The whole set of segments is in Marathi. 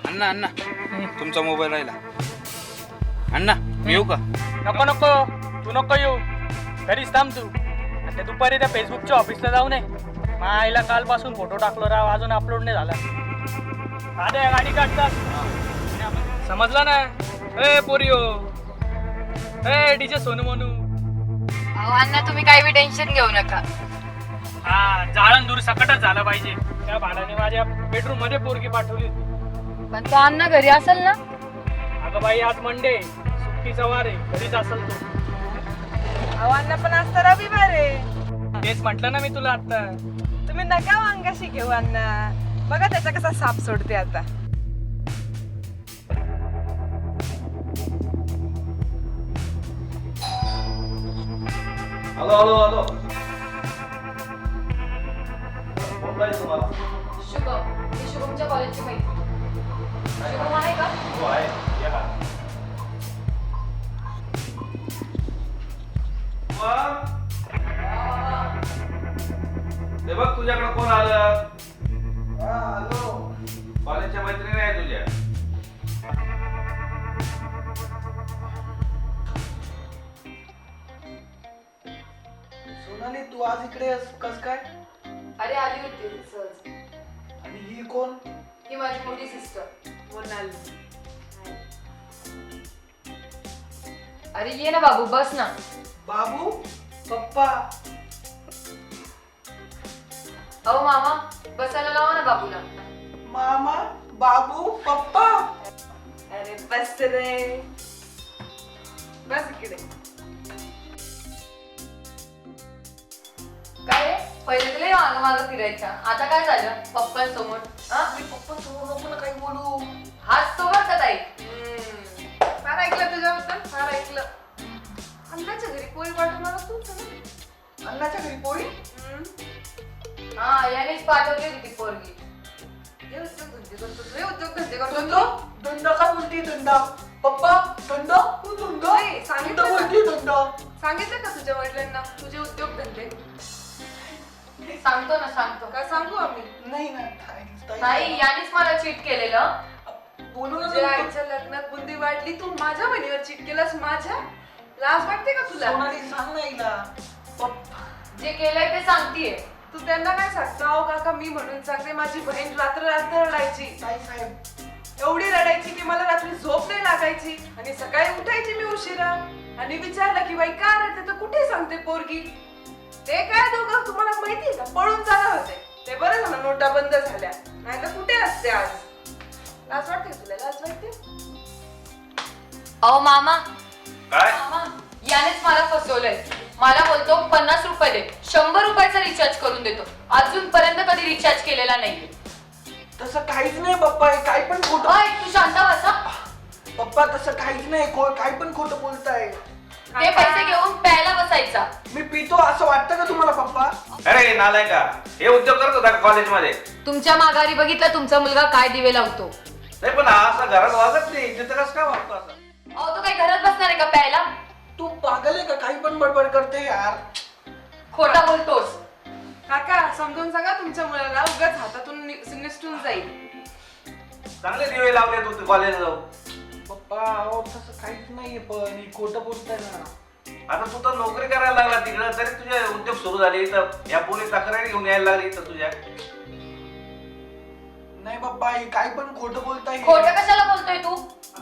अण्णा अण्णा तुमचा मोबाईल राहिला. अण्णा मी येऊ का? नको नको, तू नको येऊ, घरीच थांब तू. आता दुपारी त्या फेसबुकच्या ऑफिसला जाऊ नये. मायला कालपासून फोटो टाकलो राव, अजून अपलोड नाही झाला. आद्या गाडी काढतात, समजला ना? ए पोरियो, ए डीजे सोनू म्हणू. अहो अण्णा तुम्ही काही बी टेन्शन घेऊ नका. हा जाळण दूर सकटच झाला पाहिजे. त्या भाड्याने माझ्या बेडरूम मध्ये पोरगी पाठवली होती. पण तो अण्णा घरी असेल ना? अगं बाई आज मंडे, सुट्टीचा वार आहे, घरीच असेल तू. अहो अण्णा पण आज तर रविवार आहे. तेच म्हटलं ना मी तुला आता. तुम्ही नका अंगाशी घेऊ अण्णा, बघा त्याचा कसा साप सोडते आता. हॅलो हॅलो हॅलो, फोन पाहिजे तुम्हाला? शुभम, मी शुभमच्या कॉलेजची मैत्रीण. शुभम आहे का? हो आहे, या का? बघ तुझ्याकडे कोण आलं? कॉलेजच्या मैत्रिणी आहे तुझ्या. सोनाली तू आज इकडे कस काय? अरे आली होती सहज. आणि ही कोण? ही माझी मोठी सिस्टर मोनाली. अरे ये ना बाबू, बस ना. बाबू पप्पा. अहो मामा, बसायला लावा ना बाबूला. मामा बाबू पप्पा. अरे बस रे, बस इकडे. काय रे? पहिले तुला मागं मागं फिरायचा, आता काय झालं पप्पांसमोर? मी पप्पा समोर नको ना काही बोलू. हाच तो बरं का ताई. फार ऐकलं तुझ्याबद्दल, फार ऐकलं. अण्णाच्या घरी पोरी पाठवणार तूच ना? अण्णाच्या घरी पोरी? हा यानेच पाठवली होती ती पोरगी. हे उद्योगधंदे करतो, हे उद्योगधंदे करतो धंदा तू. धंदा काय बोलती? धंदा पप्पा धंदा तू धंदा नाही, सांगितलं धंदा ना. बोलती धंदा. सांगितलं का तुझ्या वडिलांना तुझे उद्योगधंदे? सांगतो ना, सांगतो. का सांगू आम्ही? नाही ना नाही, यानेच मला चीट केलेलं. बोलू ना तुझ्या तू. आईच्या लग्नात बुंदी वाटली, तू माझ्या बहिणीवर चिट केलास. माझ्या लाज वाटते का तुला? सोनाली सांग ना हिला. पप्पा जे केलंय ते सांगतीये. तू त्यांना काय सांगता? अहो काका, मी म्हणून सांगते, माझी बहीण रात्र रात्र रडायची. ताई साहेब एवढी रडायची की मला रात्री झोप नाही लागायची आणि सकाळी उठायची मी उशिरा. आणि विचारलं की बाई का रडते, तर कुठे सांगते पोरगी. ते काय दोघं तुम्हाला माहितीये का, पळून जाणार होते. ते बरं झालं नोटा बंद झाल्या, नाही तर कुठे असते आज. लाज वाटते तुला? लाज वाटते? अहो मामा, काय? मामा यानेच मला फसवलंय. मला बोलतो 50 रुपये दे, 100 रुपयाचा रिचार्ज करून देतो. अजूनपर्यंत कधी रिचार्ज केलेला नाहीये. तसं काहीच नाही पप्पा, हे काय पण खोटं. ओय, तू शांत बसा. पप्पा तसं काहीच नाही, काय पण खोटं बोलताय. ते पैसे घेऊन प्यायला बसायचा. मी पितो असं वाटतं का तुम्हाला पप्पा? अरे नालाय का, हे उद्योग करत होता का कॉलेजमध्ये? तुमच्या माघारी बघितलं तुमचा मुलगा काय दिवे लावतो. नाही पण हा असं घरात वागत नाही, तिथं कसं काय वागतो असं? अहो तो काय घरात बसणार आहे का प्यायला? तू पागल आहे का? काही पण बडबड करते यार. खोटा बोलतोस. काका समजून सांगा तुमच्या मुलाला, उगाच हातातून निसटून जाईल. चांगले दिवे लावले तू कॉलेज जाऊ. पप्पा अहो तसं काहीच नाहीये, पण ही खोटं बोलताय ना. आता तू तर नोकरी करायला लागला तिकडं, तरी तुझे उद्योग सुरू झाले इथं. या पोलीस तक्रारी घेऊन यायला लागली इथं तुझ्या. नाही पप्पा, ही काही पण खोटं बोलताय. खोटं कशाला बोलतोय तू?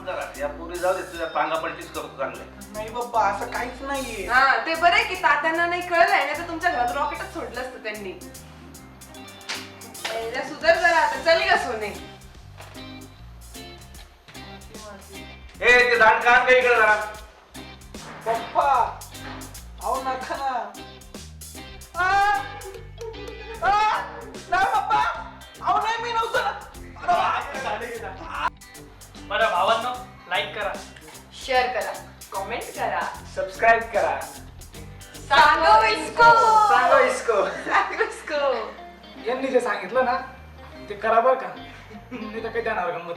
जरा या पोरी जाऊ दे, तुझ्या पांगापलटीच करतो चांगले. नाही पप्पा, असं काहीच नाहीये. हा ते बरं आहे की तात्यांना नाही कळलंय, नाही तर तुमच्या घरात रॉकेटच सोडलं असतं त्यांनी. पहिल्या सुधर जरा, आता चली का सोने? ए ते दांड काढ का इकडे जरा. पप्पा अहो नका ना. नाही पप्पा, अहो नाही, मी नव्हतं ना. बरं भावांनो, लाईक करा, शेअर करा, कमेंट करा, सबस्क्राईब करा. सांगो इसको. सांगा इसको. इसको. यांनी जे सांगितलं ना ते करा बरं का, नाही तर काही देणार गंमत.